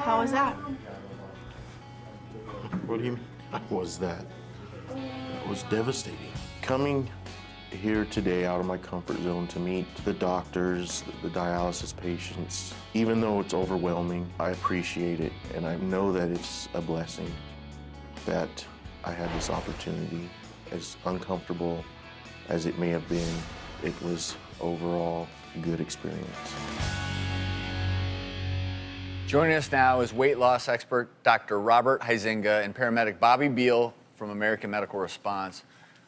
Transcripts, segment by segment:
How was that? What do you mean? How was that? It was devastating. Coming here today out of my comfort zone to meet the doctors, the dialysis patients, even though it's overwhelming, I appreciate it, and I know that it's a blessing that I had this opportunity. As uncomfortable as it may have been, it was overall a good experience. Joining us now is weight loss expert Dr. Robert Huizinga and paramedic Bobby Beal from American Medical Response.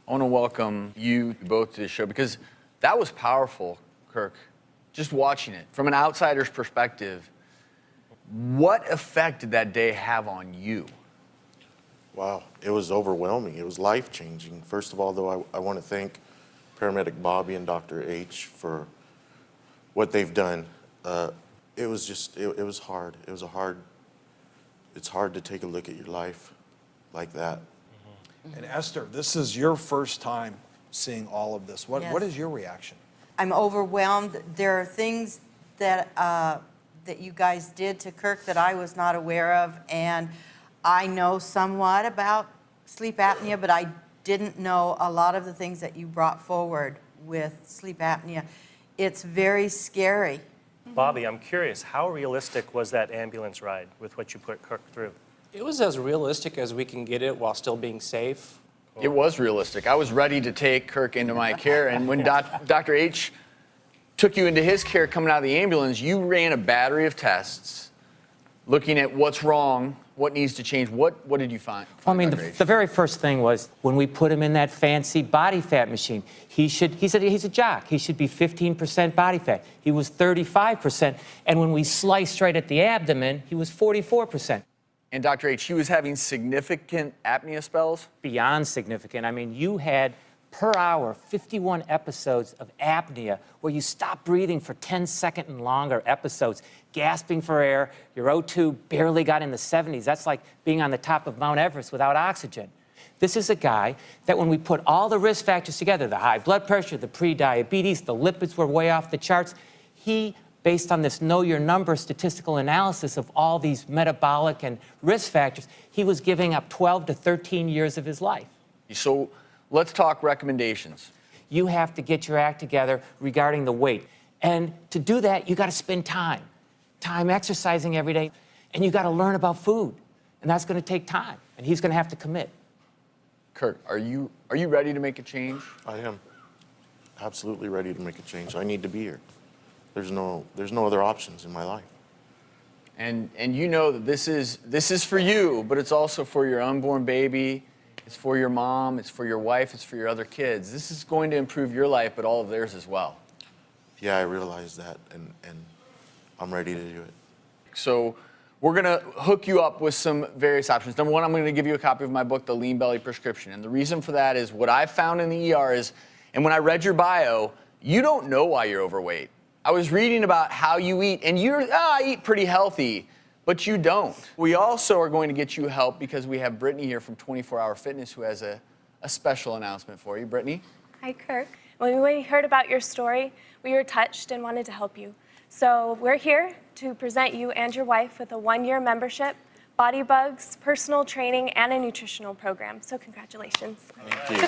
I want to welcome you both to the show because that was powerful, Kirk. Just watching it from an outsider's perspective, what effect did that day have on you? Wow, it was overwhelming. It was life-changing. First of all, though, I want to thank paramedic Bobby and Dr. H for what they've done. It was just, it was hard. It's hard to take a look at your life like that. And Esther, this is your first time seeing all of this. What is your reaction? I'm overwhelmed. There are things that that you guys did to Kirk that I was not aware of, and I know somewhat about sleep apnea, but I didn't know a lot of the things that you brought forward with sleep apnea. It's very scary. Bobby, I'm curious, how realistic was that ambulance ride with what you put Kirk through? It was as realistic as we can get it while still being safe. It was realistic. I was ready to take Kirk into my care, and when Dr. H took you into his care coming out of the ambulance, you ran a battery of tests looking at what's wrong, what needs to change. What did you find? I mean, the very first thing was when we put him in that fancy body fat machine, he said he's a jock. He should be 15% body fat. He was 35%. And when we sliced right at the abdomen, he was 44%. And Dr. H, he was having significant apnea spells? Beyond significant. I mean, you had per hour 51 episodes of apnea where you stop breathing for 10-second and longer episodes, gasping for air. Your O2 barely got in the 70s. That's like being on the top of Mount Everest without oxygen. This is a guy that when we put all the risk factors together, the high blood pressure, the pre-diabetes, the lipids were way off the charts, he, based on this know your number statistical analysis of all these metabolic and risk factors, he was giving up 12 to 13 years of his life. So let's talk recommendations. You have to get your act together regarding the weight. And to do that, you got to spend time exercising every day, and you got to learn about food. And that's going to take time, and he's going to have to commit. Kirk, are you ready to make a change? I am absolutely ready to make a change. I need to be here. There's no other options in my life. And you know that this is for you, but it's also for your unborn baby. It's for your mom, it's for your wife, it's for your other kids. This is going to improve your life, but all of theirs as well. Yeah, I realize that, and I'm ready to do it. So we're going to hook you up with some various options. Number one, I'm going to give you a copy of my book, The Lean Belly Prescription. And the reason for that is what I found in the ER is, and when I read your bio, you don't know why you're overweight. I was reading about how you eat, and I eat pretty healthy. But you don't. We also are going to get you help because we have Brittany here from 24 Hour Fitness who has a special announcement for you. Brittany? Hi, Kirk. When we heard about your story, we were touched and wanted to help you. So we're here to present you and your wife with a 1-year membership, Body Bugs, personal training, and a nutritional program. So congratulations. Thank you.